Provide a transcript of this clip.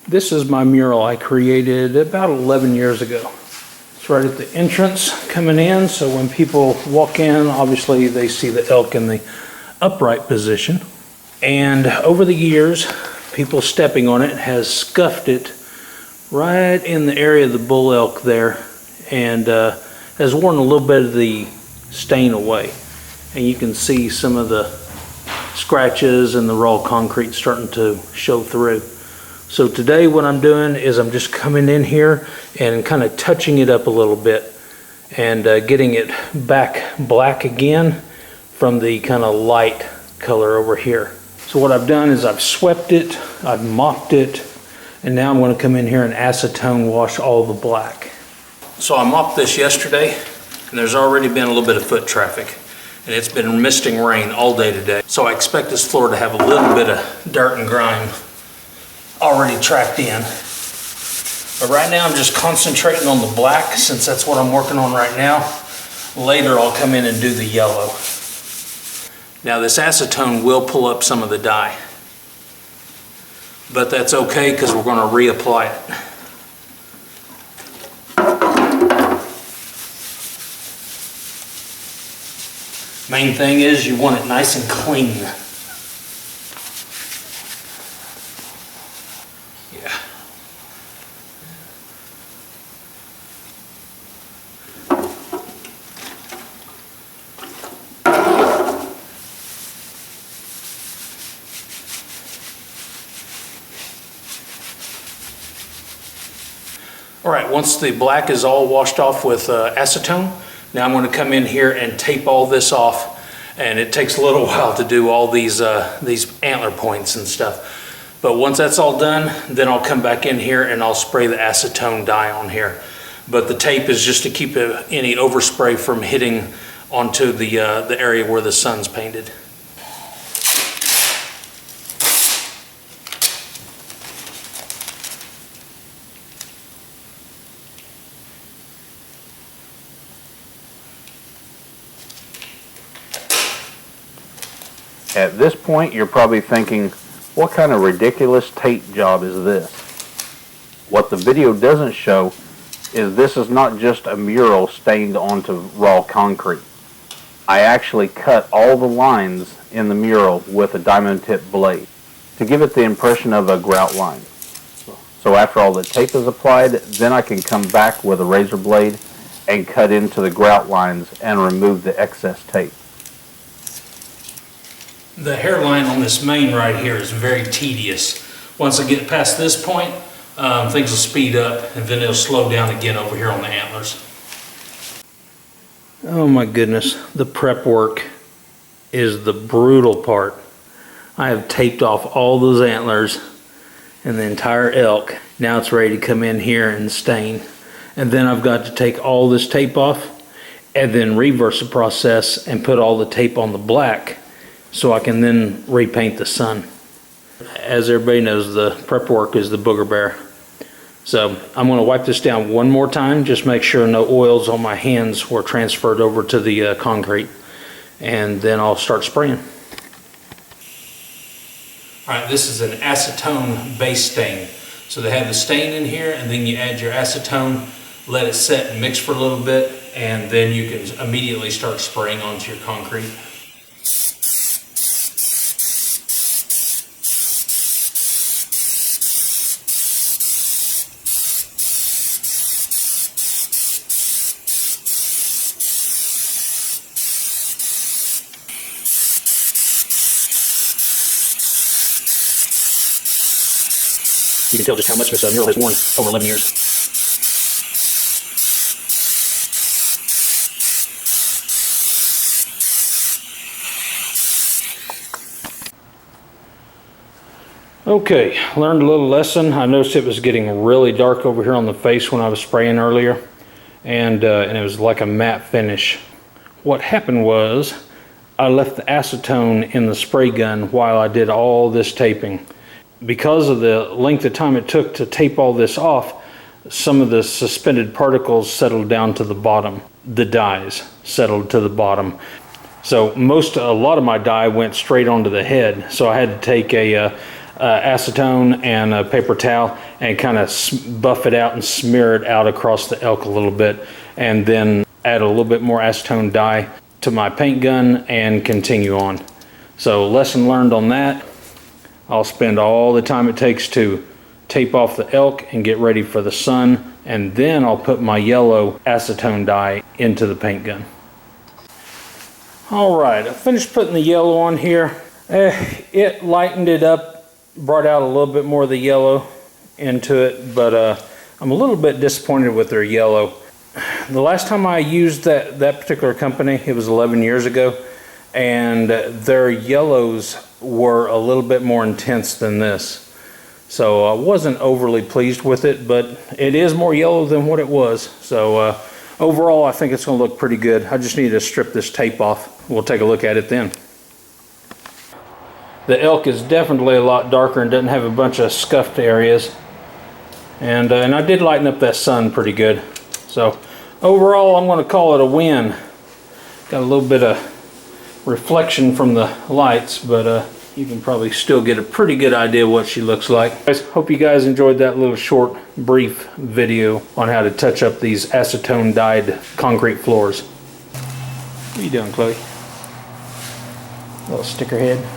This is my mural I created about 11 years ago. It's right at the entrance coming in, so when people walk in, obviously they see the elk in the upright position. And over the years, people stepping on it has scuffed it right in the area of the bull elk there, and has worn a little bit of the stain away. And you can see some of the scratches and the raw concrete starting to show through. So today what I'm doing is I'm just coming in here and kind of touching it up a little bit and getting it back black again from the kind of light color over here. So what I've done is I've swept it, I've mopped it, and now I'm going to come in here and acetone wash all the black. So I mopped this yesterday, and there's already been a little bit of foot traffic, and it's been misting rain all day today. So I expect this floor to have a little bit of dirt and grime already tracked in. But right now I'm just concentrating on the black, since that's what I'm working on right now. Later I'll come in and do the yellow. Now this acetone will pull up some of the dye, but that's okay because we're going to reapply it. Main thing is you want it nice and clean. Yeah. All right, once the black is all washed off with acetone, now I'm going to come in here and tape all this off, and it takes a little while to do all these antler points and stuff. But once that's all done, then I'll come back in here and I'll spray the acetone dye on here. But the tape is just to keep any overspray from hitting onto the area where the sun's painted. At this point, you're probably thinking, what kind of ridiculous tape job is this? What the video doesn't show is this is not just a mural stained onto raw concrete. I actually cut all the lines in the mural with a diamond tip blade to give it the impression of a grout line. So after all the tape is applied, then I can come back with a razor blade and cut into the grout lines and remove the excess tape. The hairline on this mane right here is very tedious. Once I get past this point, things will speed up, and then it'll slow down again over here on the antlers. Oh my goodness, the prep work is the brutal part. I have taped off all those antlers and the entire elk. Now it's ready to come in here and stain. And then I've got to take all this tape off and then reverse the process and put all the tape on the black, so I can then repaint the sun. As everybody knows, the prep work is the booger bear. So I'm going to wipe this down one more time, just make sure no oils on my hands were transferred over to the concrete, and then I'll start spraying. All right, this is an acetone base stain. So they have the stain in here, and then you add your acetone, let it set and mix for a little bit, and then you can immediately start spraying onto your concrete. You can tell just how much this mural has worn over 11 years. Okay, learned a little lesson. I noticed it was getting really dark over here on the face when I was spraying earlier, and it was like a matte finish. What happened was I left the acetone in the spray gun while I did all this taping. Because of the length of time it took to tape all this off, some of the suspended particles settled down to the bottom. The dyes settled to the bottom. So a lot of my dye went straight onto the head. So I had to take a acetone and a paper towel and kind of buff it out and smear it out across the elk a little bit, and then add a little bit more acetone dye to my paint gun and continue on. So lesson learned on that. I'll spend all the time it takes to tape off the elk and get ready for the sun, and then I'll put my yellow acetone dye into the paint gun. All right, I finished putting the yellow on here. It lightened it up, brought out a little bit more of the yellow into it, but I'm a little bit disappointed with their yellow. The last time I used that particular company, it was 11 years ago, and their yellows were a little bit more intense than this. So I wasn't overly pleased with it, but it is more yellow than what it was. So overall, I think it's going to look pretty good. I just need to strip this tape off. We'll take a look at it then. The elk is definitely a lot darker and doesn't have a bunch of scuffed areas. And I did lighten up that sun pretty good. So overall, I'm going to call it a win. Got a little bit of reflection from the lights, but you can probably still get a pretty good idea what she looks like. Guys, hope you guys enjoyed that little short, brief video on how to touch up these acetone dyed concrete floors. What are you doing, Chloe? Little sticker head.